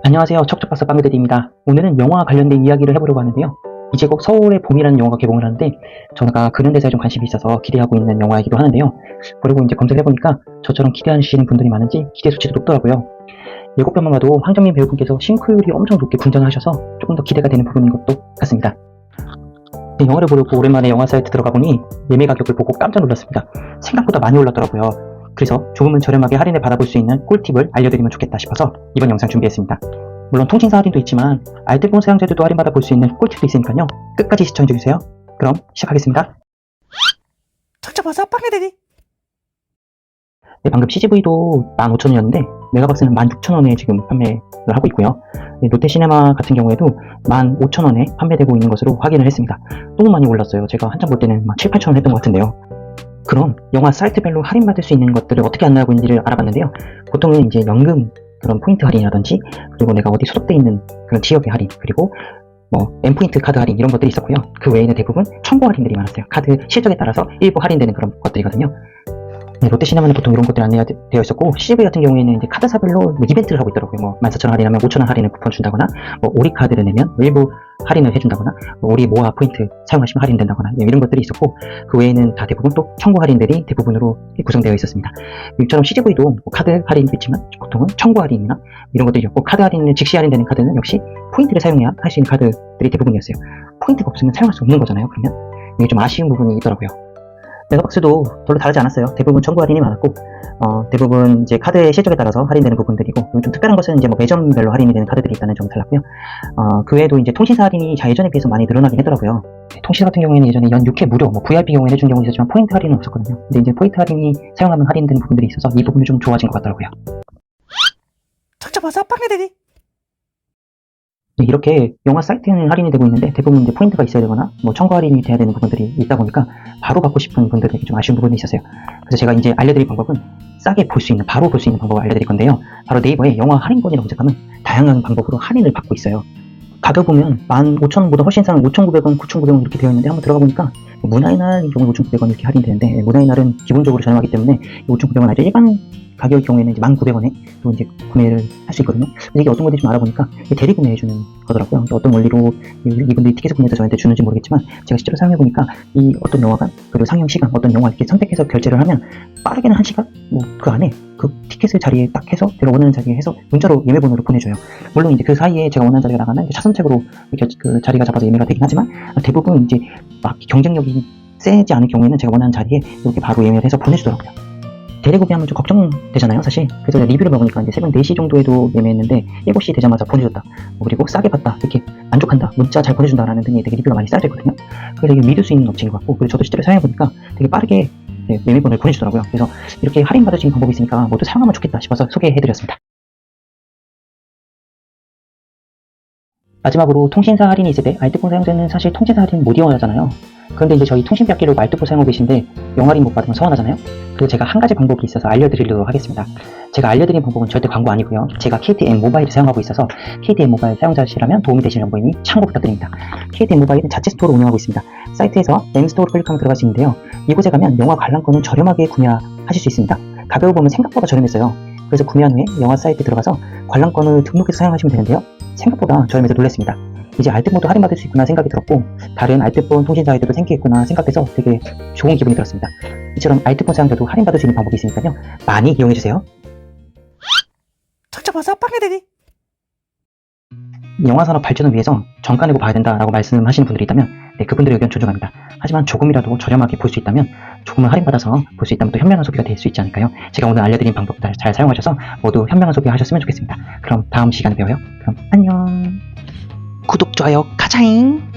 안녕하세요. 척척박사 빵그대디입니다. 오늘은 영화 관련된 이야기를 해보려고 하는데요. 이제 곧 서울의 봄이라는 영화가 개봉을 하는데 저가 그런 데서에 좀 관심이 있어서 기대하고 있는 영화이기도 하는데요. 그리고 이제 검색해보니까 저처럼 기대하시는 분들이 많은지 기대 수치도 높더라고요. 예고편만 봐도 황정민 배우분께서 싱크율이 엄청 높게 분장을 하셔서 조금 더 기대가 되는 부분인 것도 같습니다. 영화를 보려고 오랜만에 영화 사이트 들어가 보니 예매 가격을 보고 깜짝 놀랐습니다. 생각보다 많이 올랐더라고요. 그래서 조금은 저렴하게 할인을 받아볼 수 있는 꿀팁을 알려드리면 좋겠다 싶어서 이번 영상 준비했습니다. 물론 통신사 할인도 있지만 알뜰폰 사용자들도 할인받아 볼 수 있는 꿀팁도 있으니까요. 끝까지 시청해주세요. 그럼 시작하겠습니다. 척척박사 빵그대디. 네, 방금 CGV도 15,000원이었는데 메가박스는 16,000원에 지금 판매를 하고 있고요. 네, 롯데시네마 같은 경우에도 15,000원에 판매되고 있는 것으로 확인을 했습니다. 너무 많이 올랐어요. 제가 한참 볼 때는 막 7, 8,000원 했던 것 같은데요. 그럼 영화 사이트별로 할인받을 수 있는 것들을 어떻게 안내하고 있는지를 알아봤는데요. 보통은 이제 연금 그런 포인트 할인이라든지, 그리고 내가 어디 소속돼 있는 그런 지역의 할인, 그리고 뭐 M포인트 카드 할인 이런 것들이 있었고요. 그 외에는 대부분 청구 할인들이 많았어요. 카드 실적에 따라서 일부 할인되는 그런 것들이거든요. 네, 롯데시네마는 보통 이런 것들이 안내되어 있었고, CGV 같은 경우에는 이제 카드사별로 뭐 이벤트를 하고 있더라고요. 뭐 14,000원 할인하면 5,000원 할인을 쿠폰 준다거나, 뭐 오리카드를 내면 일부 할인을 해준다거나, 뭐 오리 모아 포인트 사용하시면 할인된다거나, 이런 것들이 있었고, 그 외에는 다 대부분 또 청구 할인들이 대부분으로 구성되어 있었습니다. 이처럼 CGV도 뭐 카드 할인도 있지만 보통은 청구 할인이나 이런 것들이었고, 카드 할인을 즉시 할인되는 카드는 역시 포인트를 사용해야 할 수 있는 카드들이 대부분이었어요. 포인트가 없으면 사용할 수 없는 거잖아요. 그러면 이게 좀 아쉬운 부분이 있더라고요. 메가박스도 별로 다르지 않았어요. 대부분 청구 할인이 많았고, 대부분 이제 카드의 실적에 따라서 할인되는 부분들이고, 좀 특별한 것은 이제 뭐 매점별로 할인이 되는 카드들이 있다는 점이 달랐고요. 그 외에도 이제 통신사 할인이 예전에 비해서 많이 늘어나긴 했더라고요. 통신사 같은 경우에는 예전에 연 6회 무료, 뭐 VIP 경우에 해준 경우는 있었지만 포인트 할인은 없었거든요. 근데 이제 포인트 할인이 사용하면 할인되는 부분들이 있어서 이 부분이 좀 좋아진 것 같더라고요. 척척박사 빵그대디. 네, 이렇게 영화 사이트는 할인이 되고 있는데 대부분 이제 포인트가 있어야 되거나 뭐 청구 할인이 돼야 되는 부분들이 있다 보니까 바로 받고 싶은 분들에게 좀 아쉬운 부분이 있었어요. 그래서 제가 이제 알려드릴 방법은 싸게 볼 수 있는, 바로 볼 수 있는 방법을 알려드릴 건데요. 바로 네이버에 영화 할인권이라고 검색하면 다양한 방법으로 할인을 받고 있어요. 가격 보면 15,000원보다 훨씬 싼 5,900원, 9,900원 이렇게 되어 있는데, 한번 들어가 보니까 문화의 날인 경우 5,900원 이렇게 할인되는데, 문화의 날은 기본적으로 저렴하기 때문에 5,900원 아니죠. 일반 가격의 경우에는 이제 1,900원에 또 이제 구매를 할 수 있거든요. 근데 이게 어떤 건지 좀 알아보니까 대리 구매해주는 거더라고요. 어떤 원리로 이분들이 티켓을 구매해서 저한테 주는지 모르겠지만, 제가 실제로 사용해보니까 이 어떤 영화가, 그리고 상영 시간, 어떤 영화 이렇게 선택해서 결제를 하면 빠르게는 1시간? 뭐 그 안에 그 티켓을 자리에 딱 해서 제가 원하는 자리에 해서 문자로 예매번호를 보내줘요. 물론 이제 그 사이에 제가 원하는 자리가 나가면 이제 차선책으로 그 자리가 잡아서 예매가 되긴 하지만, 대부분 이제 막 경쟁력이 세지 않은 경우에는 제가 원하는 자리에 이렇게 바로 예매를 해서 보내주더라고요. 대리구매하면 좀 걱정되잖아요, 사실. 그래서 리뷰를 봐보니까 이제 새벽 4시 정도에도 예매했는데 7시 되자마자 보내줬다, 그리고 싸게 받다, 이렇게 만족한다, 문자 잘 보내준다라는 등의 되게 리뷰가 많이 쌓여져 있거든요. 그래서 이게 믿을 수 있는 업체인 것 같고, 그리고 저도 실제로 사용해보니까 되게 빠르게 예매번호를 보내주더라고요. 그래서 이렇게 할인받을 수 있는 방법이 있으니까 모두 사용하면 좋겠다 싶어서 소개해드렸습니다. 마지막으로 통신사 할인이 있을 때 알뜰폰 사용자는 사실 통신사 할인 못 이용하잖아요. 그런데 이제 저희 통신비 아끼려고 알뜰폰 사용하고 계신데 영할인 못 받으면 서운하잖아요. 그래서 제가 한 가지 방법이 있어서 알려드리도록 하겠습니다. 제가 알려드린 방법은 절대 광고 아니고요. 제가 KTM 모바일을 사용하고 있어서 KTM 모바일 사용자시라면 도움이 되시는 정보이니 참고 부탁드립니다. KTM 모바일은 자체 스토어를 운영하고 있습니다. 사이트에서 M스토어를 클릭하면 들어갈 수 있는데요. 이곳에 가면 영화 관람권을 저렴하게 구매하실 수 있습니다. 가격을 보면 생각보다 저렴했어요. 그래서 구매한 후에 영화 사이트 들어가서 관람권을 등록해서 사용하시면 되는데요. 생각보다 저렴해서 놀랐습니다. 이제 알뜰폰도 할인받을 수 있구나 생각이 들었고, 다른 알뜰폰 통신사에도 생기겠구나 생각해서 되게 좋은 기분이 들었습니다. 이처럼 알뜰폰 사용자도 할인받을 수 있는 방법이 있으니까요. 많이 이용해주세요. 척척박사 빵그대디. 영화산업 발전을 위해서 정가 내고 봐야 된다라고 말씀하시는 분들이 있다면, 네, 그분들의 의견 존중합니다. 하지만 조금이라도 저렴하게 볼 수 있다면, 조금은 할인받아서 볼 수 있다면 또 현명한 소비가 될 수 있지 않을까요? 제가 오늘 알려드린 방법 잘 사용하셔서 모두 현명한 소비 하셨으면 좋겠습니다. 그럼 다음 시간에 봬요. 그럼 안녕. 구독, 좋아요, 가자잉!